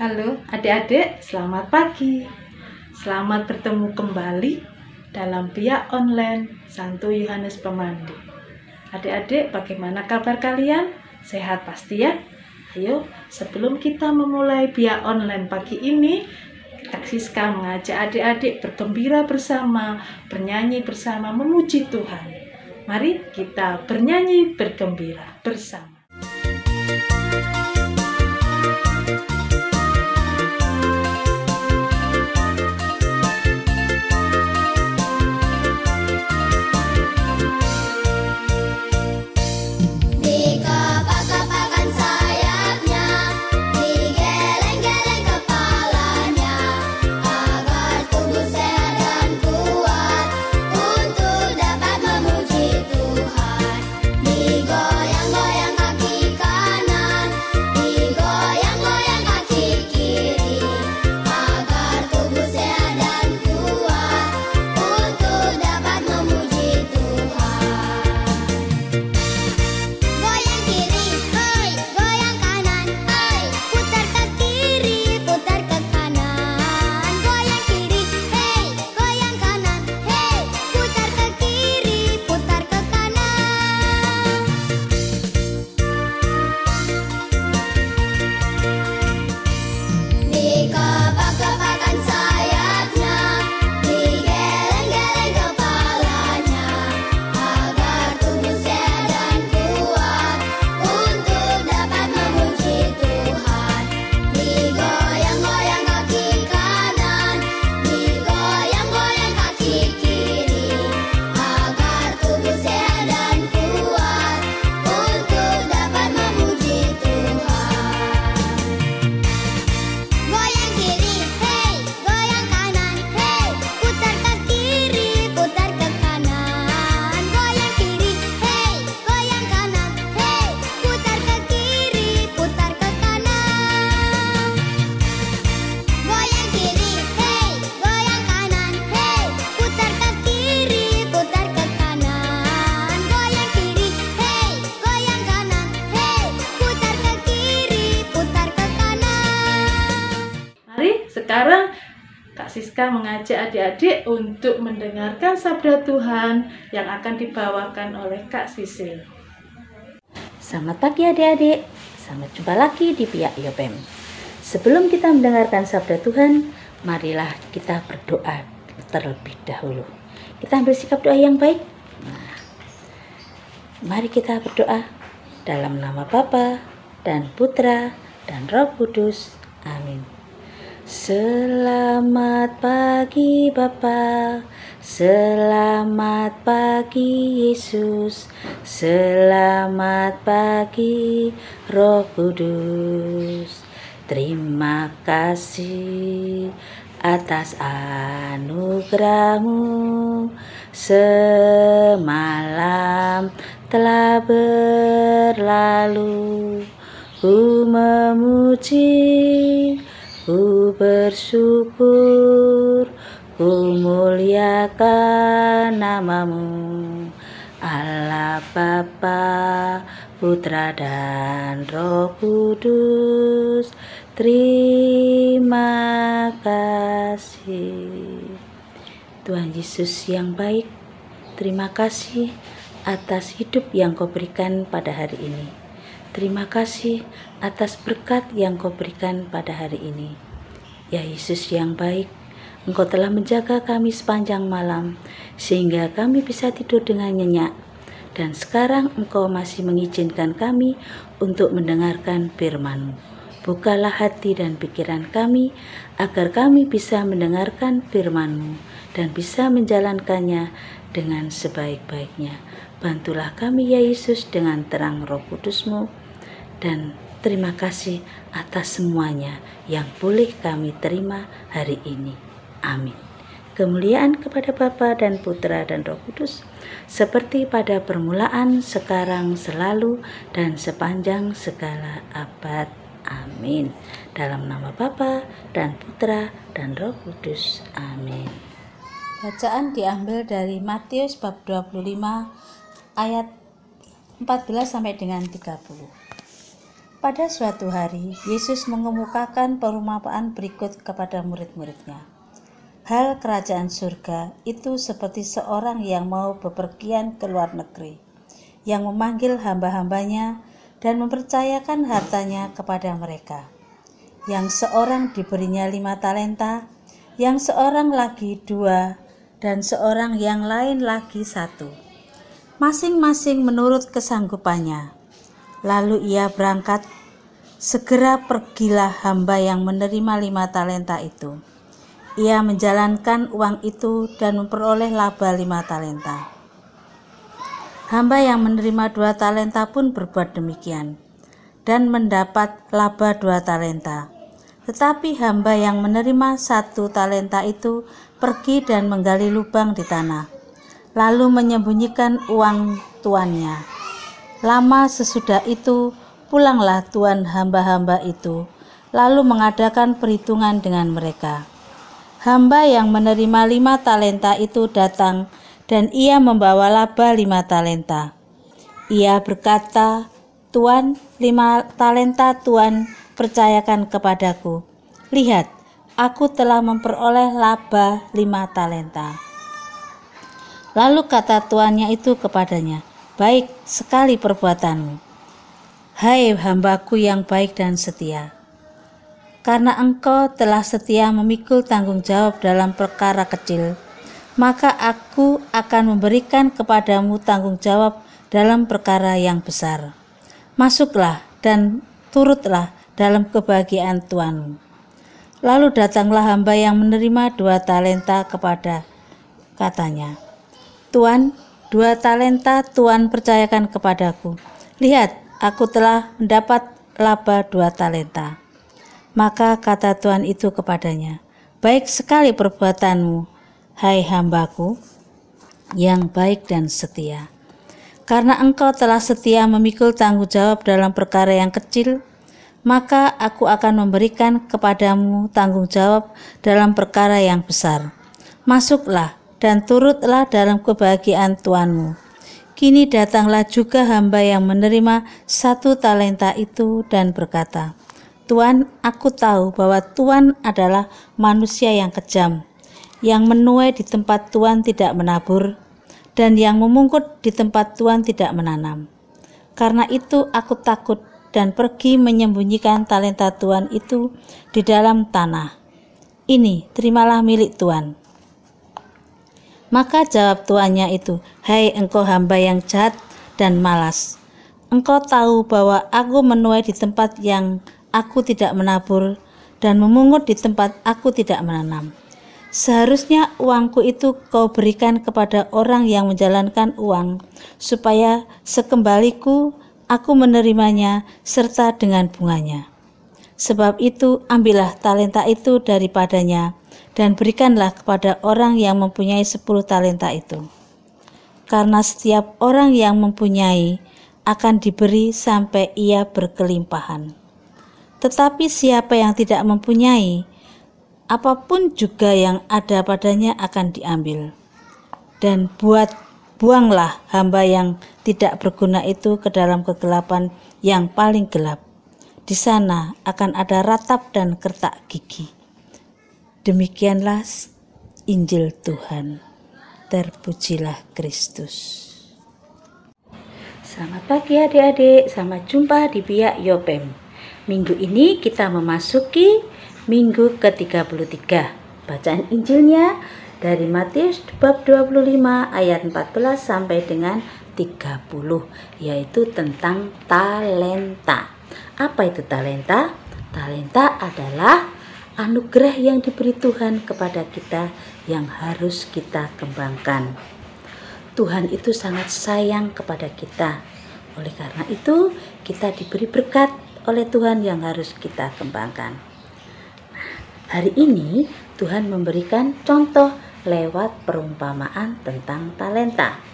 Halo adik-adik, selamat pagi. Selamat bertemu kembali dalam Biak Online Santo Yohanes Pemandi. Adik-adik, bagaimana kabar kalian? Sehat pasti ya? Ayo, sebelum kita memulai Biak Online pagi ini, Kak Siska mengajak adik-adik bergembira bersama, bernyanyi bersama, memuji Tuhan. Mari kita bernyanyi bergembira bersama. Sekarang Kak Siska mengajak adik-adik untuk mendengarkan sabda Tuhan yang akan dibawakan oleh Kak Sisil. Selamat pagi adik-adik, selamat jumpa lagi di Biak Yopem. Sebelum kita mendengarkan sabda Tuhan, marilah kita berdoa terlebih dahulu. Kita ambil sikap doa yang baik. Mari kita berdoa dalam nama Bapa dan Putra dan Roh Kudus. Amin. Selamat pagi Bapa, selamat pagi Yesus, selamat pagi Roh Kudus. Terima kasih atas anugerah-Mu, semalam telah berlalu. Ku memuji, ku bersyukur, ku muliakan nama-Mu, Allah Bapa, Putra dan Roh Kudus. Terima kasih. Tuhan Yesus yang baik, terima kasih atas hidup yang Kau berikan pada hari ini. Terima kasih atas berkat yang Kau berikan pada hari ini. Ya Yesus yang baik, Engkau telah menjaga kami sepanjang malam, sehingga kami bisa tidur dengan nyenyak. Dan sekarang Engkau masih mengizinkan kami untuk mendengarkan firman-Mu. Bukalah hati dan pikiran kami, agar kami bisa mendengarkan firman-Mu dan bisa menjalankannya dengan sebaik-baiknya. Bantulah kami ya Yesus dengan terang Roh Kudus-Mu. Dan terima kasih atas semuanya yang boleh kami terima hari ini. Amin. Kemuliaan kepada Bapa dan Putra dan Roh Kudus, seperti pada permulaan, sekarang, selalu, dan sepanjang segala abad. Amin. Dalam nama Bapa dan Putra dan Roh Kudus. Amin. Bacaan diambil dari Matius bab 25 ayat 14 sampai dengan 30. Pada suatu hari, Yesus mengemukakan perumpamaan berikut kepada murid-muridnya. Hal kerajaan surga itu seperti seorang yang mau bepergian ke luar negeri, yang memanggil hamba-hambanya dan mempercayakan hartanya kepada mereka. Yang seorang diberinya 5 talenta, yang seorang lagi 2, dan seorang yang lain lagi 1. Masing-masing menurut kesanggupannya. Lalu ia berangkat. Segera pergilah hamba yang menerima 5 talenta itu. Ia menjalankan uang itu dan memperoleh laba 5 talenta. Hamba yang menerima 2 talenta pun berbuat demikian dan mendapat laba 2 talenta. Tetapi hamba yang menerima 1 talenta itu pergi dan menggali lubang di tanah, lalu menyembunyikan uang tuannya. Lama sesudah itu pulanglah tuan hamba-hamba itu, lalu mengadakan perhitungan dengan mereka. Hamba yang menerima 5 talenta itu datang dan ia membawa laba 5 talenta. Ia berkata, "Tuan, 5 talenta Tuan percayakan kepadaku. Lihat, aku telah memperoleh laba 5 talenta." Lalu kata tuannya itu kepadanya, "Baik sekali perbuatanmu, hai hambaku yang baik dan setia. Karena engkau telah setia memikul tanggung jawab dalam perkara kecil, maka aku akan memberikan kepadamu tanggung jawab dalam perkara yang besar. Masuklah dan turutlah dalam kebahagiaan tuanmu." Lalu datanglah hamba yang menerima 2 talenta katanya, "Tuan, 2 talenta Tuan percayakan kepadaku. Lihat, aku telah mendapat laba 2 talenta. Maka kata tuan itu kepadanya, "Baik sekali perbuatanmu, hai hambaku yang baik dan setia. Karena engkau telah setia memikul tanggung jawab dalam perkara yang kecil, maka aku akan memberikan kepadamu tanggung jawab dalam perkara yang besar. Masuklah dan turutlah dalam kebahagiaan tuanmu." Kini datanglah juga hamba yang menerima 1 talenta itu dan berkata, "Tuan, aku tahu bahwa Tuan adalah manusia yang kejam, yang menuai di tempat Tuan tidak menabur, dan yang memungut di tempat Tuan tidak menanam. Karena itu aku takut dan pergi menyembunyikan talenta Tuan itu di dalam tanah. Ini, terimalah milik Tuan." Maka jawab tuannya itu, "Hai engkau hamba yang jahat dan malas. Engkau tahu bahwa aku menuai di tempat yang aku tidak menabur dan memungut di tempat aku tidak menanam. Seharusnya uangku itu kau berikan kepada orang yang menjalankan uang, supaya sekembaliku aku menerimanya serta dengan bunganya. Sebab itu ambillah talenta itu daripadanya dan berikanlah kepada orang yang mempunyai 10 talenta itu. Karena setiap orang yang mempunyai akan diberi sampai ia berkelimpahan. Tetapi siapa yang tidak mempunyai, apapun juga yang ada padanya akan diambil. Dan buanglah hamba yang tidak berguna itu ke dalam kegelapan yang paling gelap. Di sana akan ada ratap dan kertak gigi." Demikianlah Injil Tuhan. Terpujilah Kristus. Selamat pagi adik-adik, selamat jumpa di Biak Yopem. Minggu ini kita memasuki minggu ke-33. Bacaan Injilnya dari Matius bab 25 ayat 14 sampai dengan 30, yaitu tentang talenta. Apa itu talenta? Talenta adalah anugerah yang diberi Tuhan kepada kita yang harus kita kembangkan. Tuhan itu sangat sayang kepada kita. Oleh karena itu, kita diberi berkat oleh Tuhan yang harus kita kembangkan. Hari ini Tuhan memberikan contoh lewat perumpamaan tentang talenta.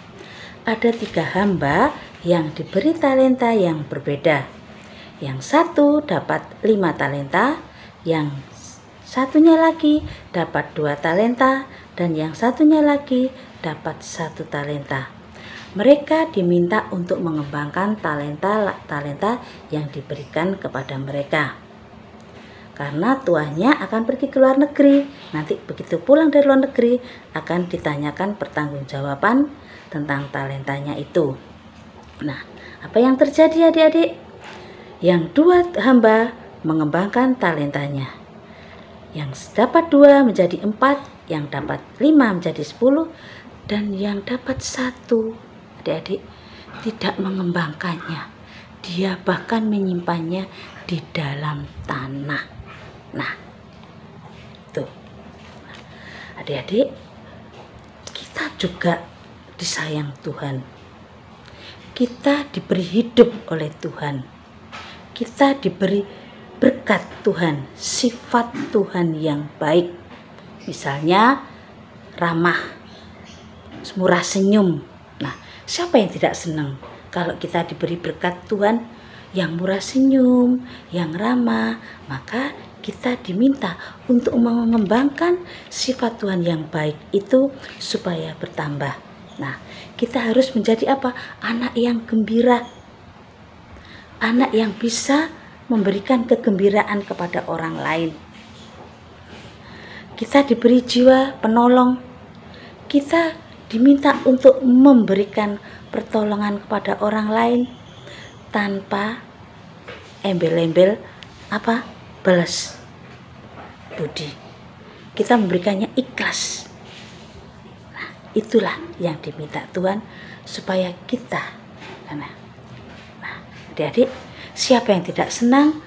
Ada 3 hamba yang diberi talenta yang berbeda. Yang satu dapat 5 talenta, yang satunya lagi dapat 2 talenta, dan yang satunya lagi dapat 1 talenta. Mereka diminta untuk mengembangkan talenta yang diberikan kepada mereka. Karena tuannya akan pergi ke luar negeri. Nanti begitu pulang dari luar negeri akan ditanyakan pertanggungjawaban tentang talentanya itu. Nah, apa yang terjadi adik-adik? Yang 2 hamba mengembangkan talentanya. Yang dapat 2 menjadi 4, yang dapat 5 menjadi 10, dan yang dapat 1, adik-adik, tidak mengembangkannya. Dia bahkan menyimpannya di dalam tanah. Nah, tuh. Adik-adik, kita juga disayang Tuhan. Kita diberi hidup oleh Tuhan. Kita diberi berkat Tuhan, sifat Tuhan yang baik. Misalnya ramah, murah senyum. Nah, siapa yang tidak senang kalau kita diberi berkat Tuhan yang murah senyum, yang ramah? Maka kita diminta untuk mengembangkan sifat Tuhan yang baik itu supaya bertambah. Nah, kita harus menjadi apa? Anak yang gembira. Anak yang bisa memberikan kegembiraan kepada orang lain. Kita diberi jiwa penolong. Kita diminta untuk memberikan pertolongan kepada orang lain tanpa embel-embel balas budi. Kita memberikannya ikhlas. Nah, itulah yang diminta Tuhan supaya kita. Adik-adik, siapa yang tidak senang?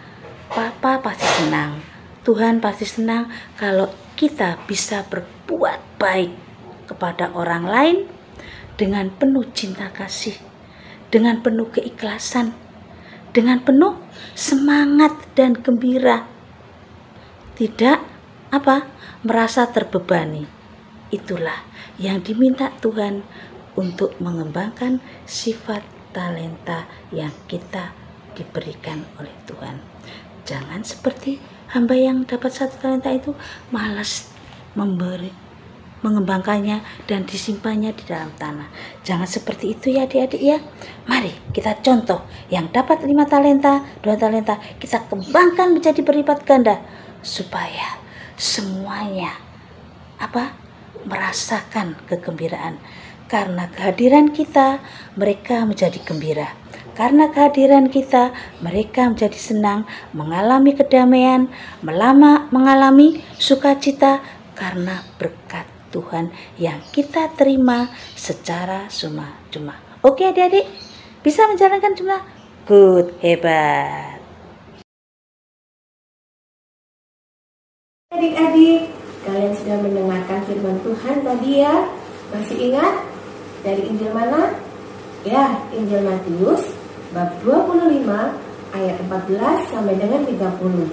Papa pasti senang, Tuhan pasti senang kalau kita bisa berbuat baik kepada orang lain dengan penuh cinta kasih, dengan penuh keikhlasan, dengan penuh semangat dan gembira. Tidak merasa terbebani. Itulah yang diminta Tuhan untuk mengembangkan sifat talenta yang kita diberikan oleh Tuhan. Jangan seperti hamba yang dapat 1 talenta itu malas mengembangkannya dan disimpannya di dalam tanah. Jangan seperti itu ya adik-adik ya. Mari kita contoh yang dapat 5 talenta, 2 talenta, kita kembangkan menjadi berlipat ganda supaya semuanya merasakan kegembiraan. Karena kehadiran kita, mereka menjadi gembira. Karena kehadiran kita, mereka menjadi senang, mengalami kedamaian, mengalami sukacita karena berkat Tuhan yang kita terima secara cuma-cuma. Oke adik-adik, bisa menjalankan jumlah? Good, hebat. Adik-adik, kalian sudah mendengarkan firman Tuhan tadi ya? Masih ingat? Dari Injil mana? Ya, Injil Matius bab 25 ayat 14 sampai dengan 30.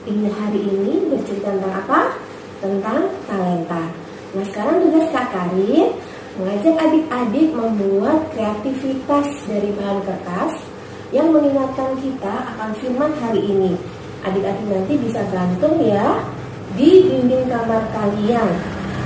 Injil hari ini bercerita tentang apa? Tentang talenta. Nah, sekarang tugas Kak Karin mengajak adik-adik membuat kreativitas dari bahan kertas yang mengingatkan kita akan firman hari ini. Adik-adik nanti bisa gantung ya di dinding kamar kalian.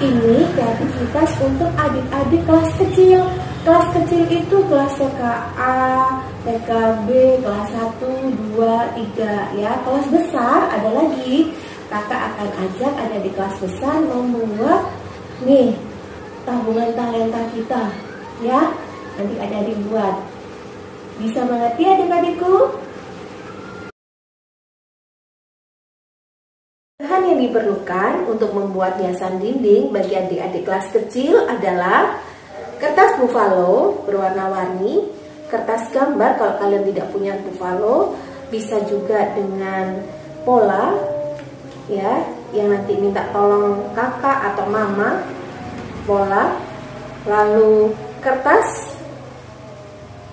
Ini kreativitas untuk adik-adik kelas kecil. Kelas kecil itu kelas TKA, TKB, kelas 1, 2, 3 ya. Kelas besar ada lagi. Kakak akan ajak adik-adik kelas besar membuat tabungan talenta kita ya. Nanti adik-adik buat. Bisa mengerti adik-adikku? Bahan yang diperlukan untuk membuat hiasan dinding bagi adik-adik kelas kecil adalah kertas buffalo berwarna-warni, kertas gambar kalau kalian tidak punya buffalo, bisa juga dengan pola ya, yang nanti minta tolong kakak atau mama pola, lalu kertas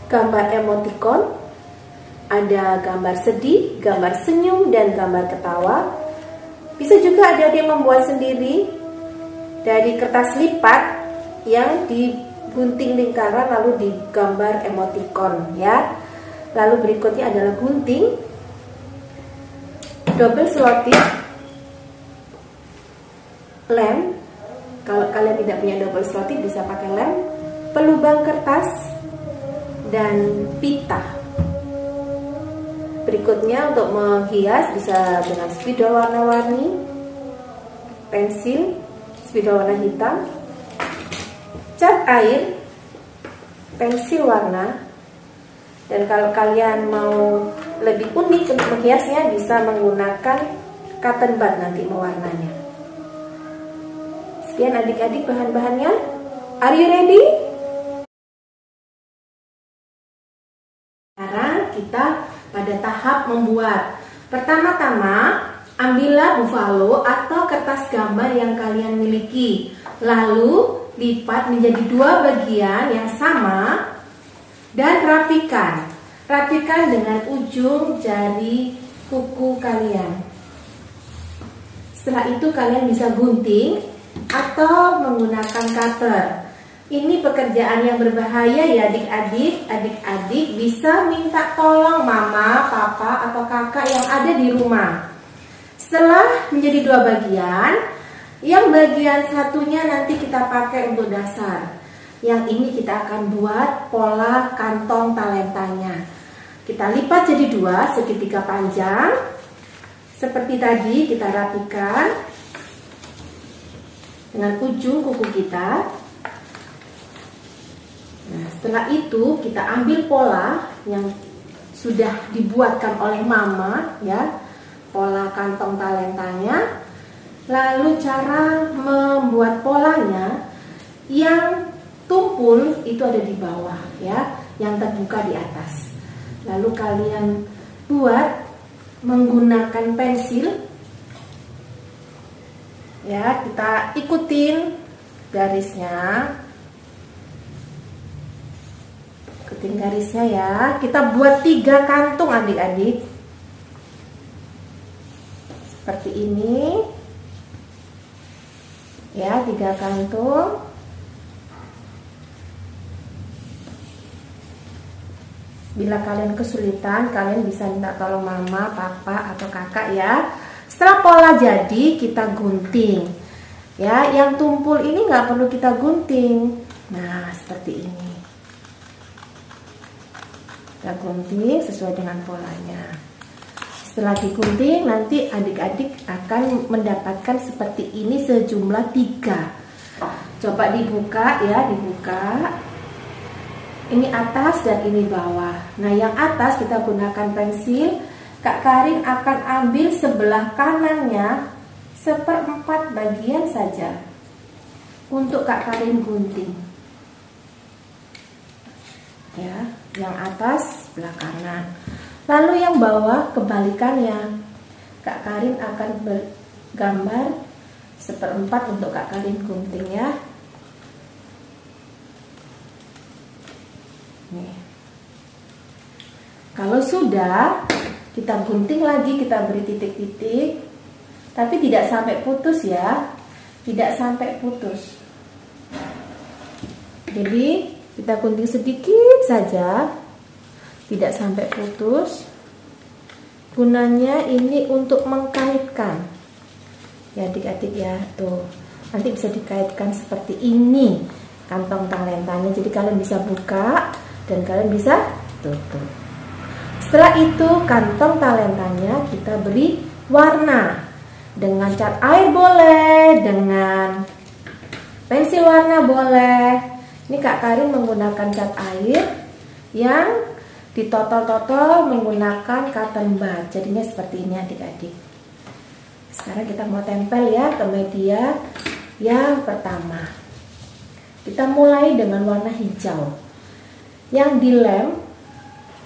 gambar emoticon, ada gambar sedih, gambar senyum, dan gambar ketawa. Bisa juga adik-adik membuat sendiri dari kertas lipat yang digunting lingkaran lalu digambar emoticon ya. Lalu berikutnya adalah gunting, double selotip, lem. Kalau kalian tidak punya double selotip bisa pakai lem. pelubang kertas, dan pita. Berikutnya untuk menghias bisa dengan spidol warna-warni, pensil, spidol warna hitam, cat air, pensil warna, dan kalau kalian mau lebih unik untuk menghiasnya bisa menggunakan cotton bud nanti mewarnanya. Sekian adik-adik bahan-bahannya. Are you ready? Sekarang kita pada tahap membuat. Pertama-tama ambillah buffalo atau kertas gambar yang kalian miliki. Lalu lipat menjadi 2 bagian yang sama dan rapikan. Rapikan dengan ujung jari kuku kalian. Setelah itu kalian bisa gunting atau menggunakan cutter. Ini pekerjaan yang berbahaya ya adik-adik. Adik-adik bisa minta tolong mama, papa, atau kakak yang ada di rumah. Setelah menjadi 2 bagian, yang bagian satunya nanti kita pakai untuk dasar. Yang ini kita akan buat pola kantong talentanya. Kita lipat jadi 2 segitiga panjang. Seperti tadi kita rapikan dengan ujung kuku kita. Nah, setelah itu kita ambil pola yang sudah dibuatkan oleh mama ya, pola kantong talentanya. Lalu cara membuat polanya, yang tumpul itu ada di bawah ya, yang terbuka di atas. Lalu kalian buat menggunakan pensil ya, kita ikutin garisnya. Ikutin garisnya ya. Kita buat 3 kantung adik-adik. Seperti ini. Ya, 3 kantung. Bila kalian kesulitan, kalian bisa minta tolong mama, papa, atau kakak ya. Setelah pola jadi, kita gunting. Ya, yang tumpul ini nggak perlu kita gunting. Nah, seperti ini. Kita gunting sesuai dengan polanya. Setelah digunting, nanti adik-adik akan mendapatkan seperti ini sejumlah 3. Coba dibuka ya, dibuka. Ini atas dan ini bawah. Nah, yang atas kita gunakan pensil. Kak Karin akan ambil sebelah kanannya 1/4 bagian saja untuk Kak Karin gunting. Ya, yang atas sebelah kanan. Lalu yang bawah kebalikannya. Kak Karin akan bergambar 1/4 untuk Kak Karin gunting ya. Nih. Kalau sudah, kita gunting lagi, kita beri titik-titik. Tapi tidak sampai putus ya. Tidak sampai putus. Jadi kita gunting sedikit saja, tidak sampai putus. Gunanya ini untuk mengkaitkan ya adik-adik ya, tuh nanti bisa dikaitkan seperti ini kantong talentanya. Jadi kalian bisa buka dan kalian bisa tutup. Setelah itu kantong talentanya kita beri warna dengan cat air boleh, dengan pensil warna boleh. Ini Kak Karin menggunakan cat air yang ditotol-totol menggunakan cotton bud. Jadinya seperti ini adik-adik. Sekarang kita mau tempel ya ke media yang pertama. Kita mulai dengan warna hijau. Yang dilem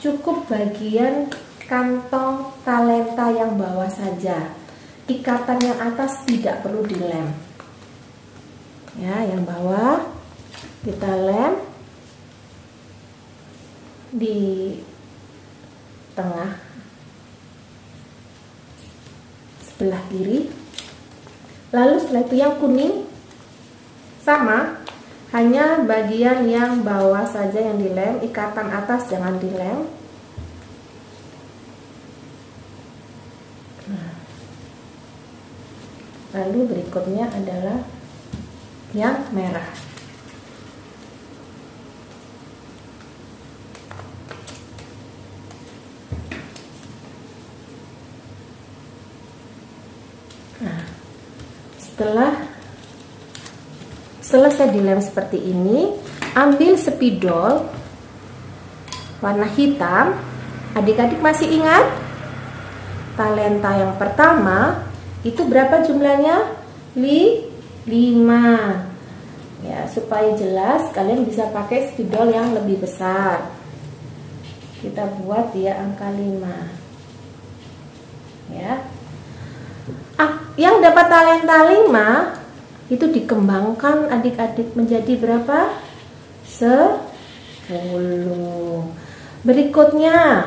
cukup bagian kantong talenta yang bawah saja. Ikatan yang atas tidak perlu dilem. Ya, yang bawah kita lem di tengah sebelah kiri. Lalu setelah itu yang kuning sama, hanya bagian yang bawah saja yang dilem, ikatan atas jangan dilem. Lalu berikutnya adalah yang merah. Setelah selesai dilem seperti ini, ambil spidol warna hitam. Adik-adik masih ingat talenta yang pertama itu berapa jumlahnya? 5. Ya, supaya jelas kalian bisa pakai spidol yang lebih besar. Kita buat dia angka 5. Ya. Yang dapat talenta 5 itu dikembangkan adik-adik menjadi berapa? 10. Berikutnya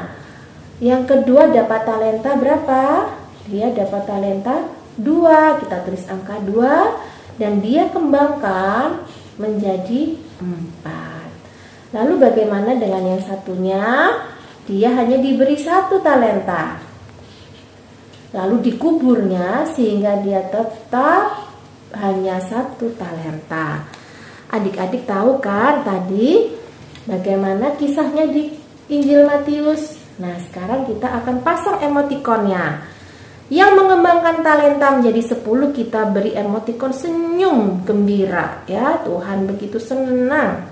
yang kedua dapat talenta berapa? Dia dapat talenta 2. Kita tulis angka 2 dan dia kembangkan menjadi 4. Lalu bagaimana dengan yang satunya? Dia hanya diberi 1 talenta. Lalu dikuburnya sehingga dia tetap hanya 1 talenta. Adik-adik tahu kan tadi bagaimana kisahnya di Injil Matius? Nah, sekarang kita akan pasang emotikonnya. Yang mengembangkan talenta menjadi 10 kita beri emotikon senyum gembira, ya. Tuhan begitu senang.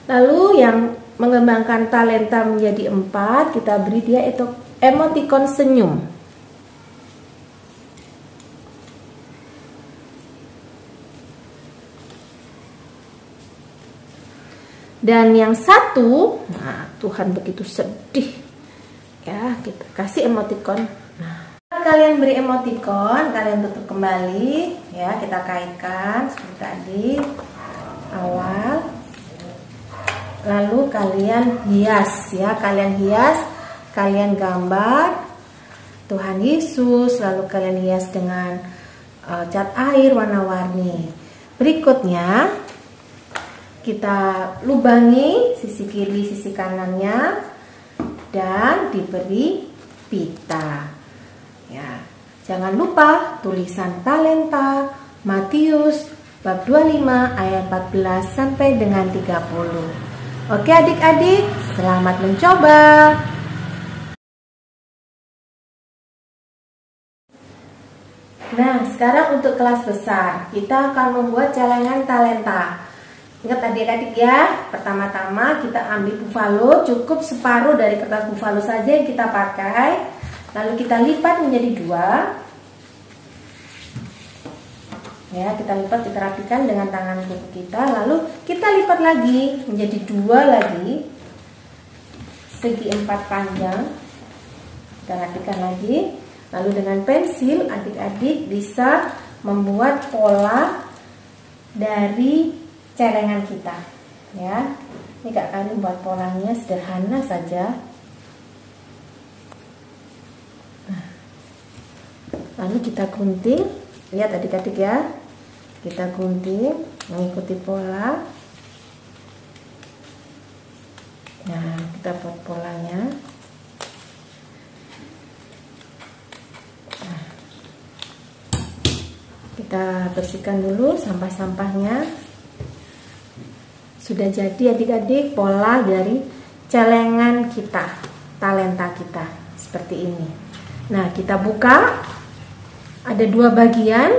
Lalu yang mengembangkan talenta menjadi 4 kita beri dia itu emotikon senyum. Dan yang satu, nah Tuhan begitu sedih, ya, kita kasih emotikon. Nah, kalian beri emotikon, kalian tutup kembali, ya, kita kaitkan seperti tadi awal. Lalu kalian hias, ya, kalian gambar Tuhan Yesus, lalu kalian hias dengan cat air warna-warni. Berikutnya kita lubangi sisi kiri, sisi kanannya dan diberi pita. Ya, jangan lupa tulisan talenta Matius bab 25 ayat 14 sampai dengan 30. Oke adik-adik, selamat mencoba. Nah, sekarang untuk kelas besar, kita akan membuat celengan talenta. Ingat adik-adik ya, pertama-tama kita ambil buffalo, cukup separuh dari kertas buffalo saja yang kita pakai. Lalu kita lipat menjadi 2. Ya, kita lipat, kita rapikan dengan tangan kita. Lalu kita lipat lagi menjadi 2 lagi, segi 4 panjang. Kita rapikan lagi. Lalu dengan pensil adik-adik bisa membuat pola dari celengan kita, ya. Ini Kak Kali buat polanya sederhana saja. Lalu kita gunting, lihat adik-adik ya, kita gunting mengikuti pola. Nah, kita buat polanya. Nah, kita bersihkan dulu sampah-sampahnya. Sudah jadi adik-adik pola dari celengan kita, talenta kita seperti ini. Nah, kita buka, ada 2 bagian,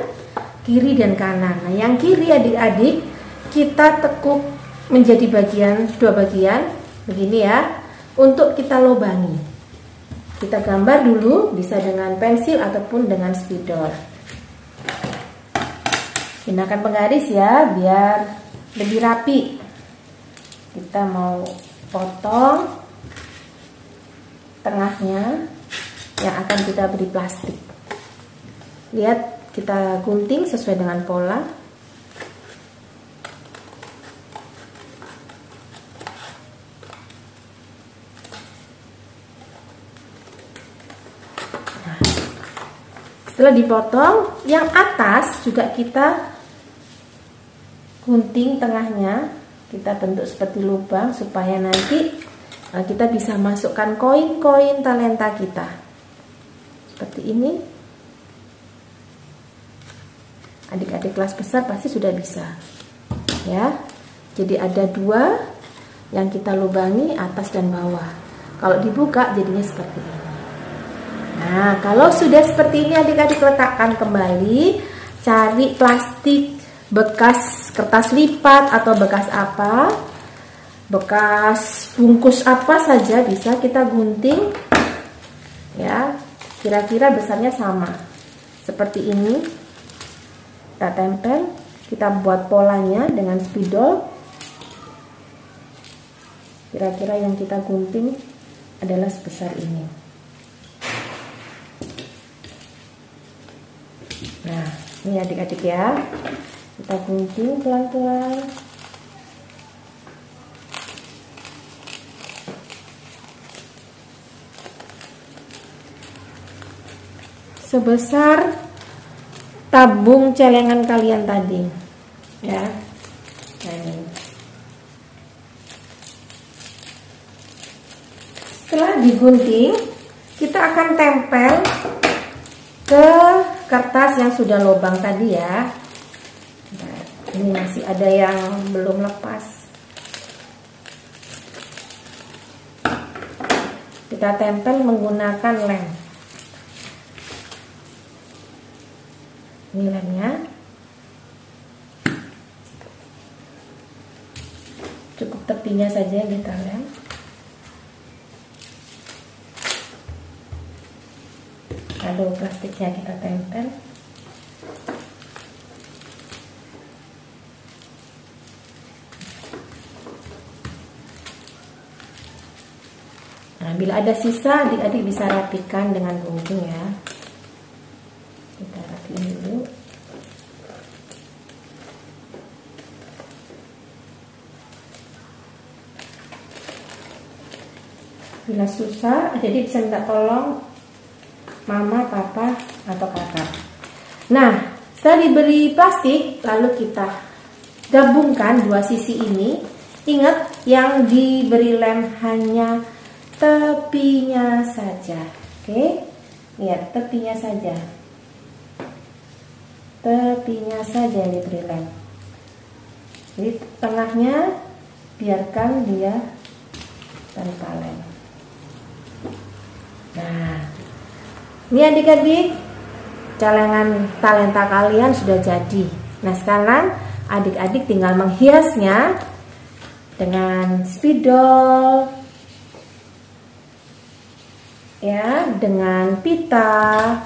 kiri dan kanan. Nah, yang kiri adik-adik kita tekuk menjadi 2 bagian begini ya, untuk kita lubangi. Kita gambar dulu, bisa dengan pensil ataupun dengan spidol. Gunakan penggaris ya, biar lebih rapi. Kita mau potong tengahnya yang akan kita beri plastik. Lihat, kita gunting sesuai dengan pola. Nah, setelah dipotong, yang atas juga kita gunting tengahnya. Kita bentuk seperti lubang supaya nanti kita bisa masukkan koin-koin talenta kita. Seperti ini. Adik-adik kelas besar pasti sudah bisa. Ya. Jadi ada 2 yang kita lubangi, atas dan bawah. Kalau dibuka jadinya seperti ini. Nah, kalau sudah seperti ini adik-adik letakkan kembali. cari plastik bekas kertas lipat atau bekas apa, bekas bungkus apa saja bisa kita gunting ya, kira-kira besarnya sama seperti ini. Kita tempel, kita buat polanya dengan spidol. Kira-kira yang kita gunting adalah sebesar ini. Nah, ini adik-adik ya, kita gunting pelan-pelan. Sebesar tabung celengan kalian tadi ya. Nah, ini. Setelah digunting, kita akan tempel ke kertas yang sudah lubang tadi ya. Nah, ini masih ada yang belum lepas. Kita tempel menggunakan lem. Ini lemnya. Cukup tepinya saja yang kita lem. Lalu plastiknya kita tempel. Nah, bila ada sisa, adik-adik bisa rapikan dengan gunting ya. Kita rapiin dulu. Bila susah, adik-adik bisa minta tolong mama, papa, atau kakak. Nah, setelah diberi plastik, lalu kita gabungkan dua sisi ini. Ingat, yang diberi lem hanya tepinya saja. Oke, lihat tepinya saja. Tepinya saja yang diberi lem. Jadi tengahnya biarkan dia tanpa lem. Nah, ini adik-adik, celengan talenta kalian sudah jadi. Nah, sekarang adik-adik tinggal menghiasnya dengan spidol, ya, dengan pita.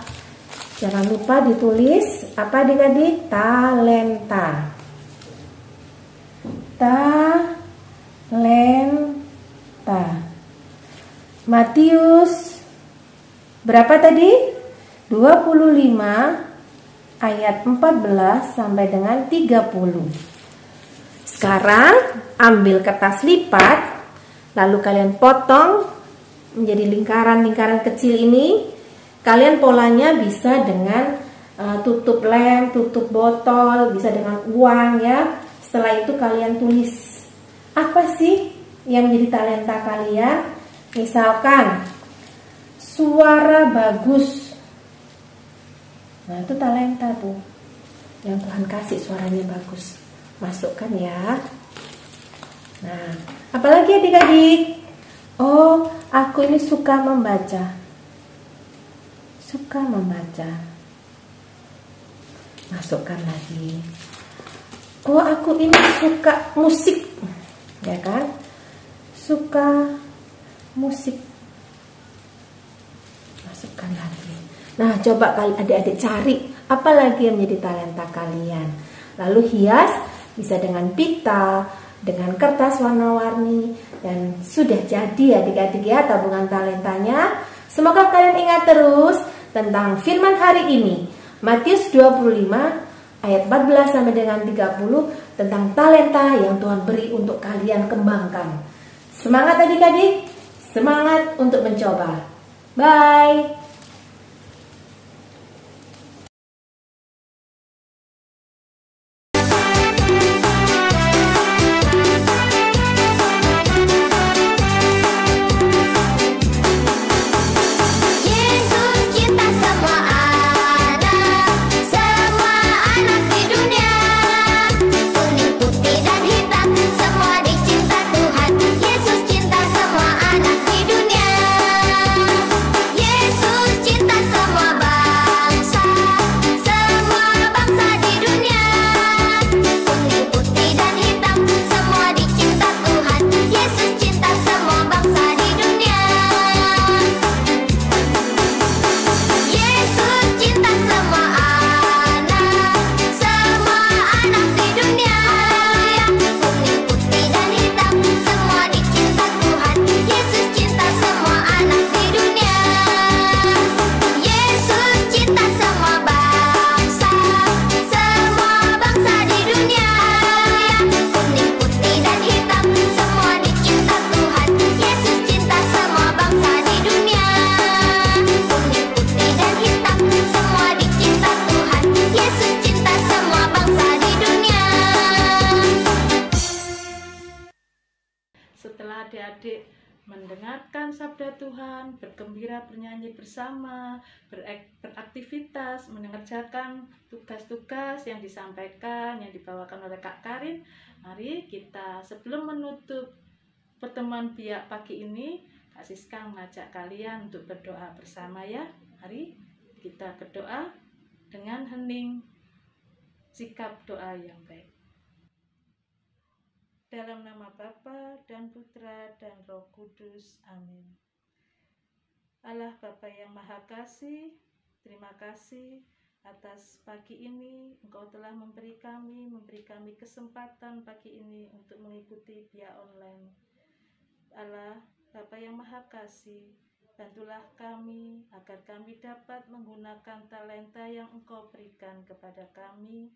Jangan lupa ditulis apa adik-adik? Talenta. Talenta. Matius berapa tadi? 25 ayat 14 sampai dengan 30. Sekarang ambil kertas lipat, lalu kalian potong menjadi lingkaran-lingkaran kecil ini. Kalian polanya bisa dengan tutup lem, tutup botol, bisa dengan uang ya. Setelah itu kalian tulis apa sih yang menjadi talenta kalian. Misalkan suara bagus. Nah, itu talenta tuh. Yang Tuhan kasih suaranya bagus. Masukkan ya. Nah, apalagi adik-adik? Oh, aku ini suka membaca. Suka membaca. Masukkan lagi. Oh, aku ini suka musik. Ya kan? Suka musik. Masukkan lagi. Nah, coba kalian adik-adik cari apa lagi yang menjadi talenta kalian. Lalu hias, bisa dengan pita, dengan kertas warna-warni, dan sudah jadi adik-adik ya tabungan talentanya. Semoga kalian ingat terus tentang firman hari ini, Matius 25 ayat 14 sampai dengan 30, tentang talenta yang Tuhan beri untuk kalian kembangkan. Semangat adik-adik, semangat untuk mencoba. Bye. Yesus mendengarkan sabda Tuhan, bergembira, bernyanyi bersama, beraktivitas, mengerjakan tugas-tugas yang disampaikan, yang dibawakan oleh Kak Karin. Mari kita sebelum menutup pertemuan biak pagi ini, Kak Siska mengajak kalian untuk berdoa bersama ya. Mari kita berdoa dengan hening sikap doa yang baik. Dalam nama Bapa dan Putra dan Roh Kudus. Amin. Allah Bapa yang Maha Kasih, terima kasih atas pagi ini. Engkau telah memberi kami kesempatan pagi ini untuk mengikuti biak online. Allah Bapa yang Maha Kasih, bantulah kami agar kami dapat menggunakan talenta yang Engkau berikan kepada kami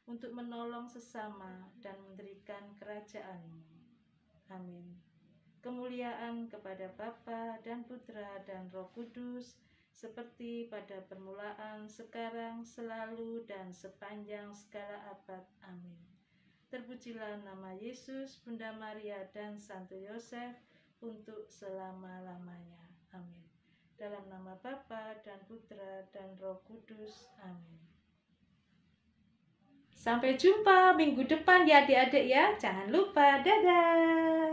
untuk menolong sesama dan mendirikan kerajaan-Mu. Amin. Kemuliaan kepada Bapa dan Putra dan Roh Kudus, seperti pada permulaan, sekarang, selalu, dan sepanjang segala abad. Amin. Terpujilah nama Yesus, Bunda Maria, dan Santo Yosef, untuk selama-lamanya. Amin. Dalam nama Bapa dan Putra dan Roh Kudus. Amin. Sampai jumpa minggu depan ya adik-adik ya. Jangan lupa, dadah.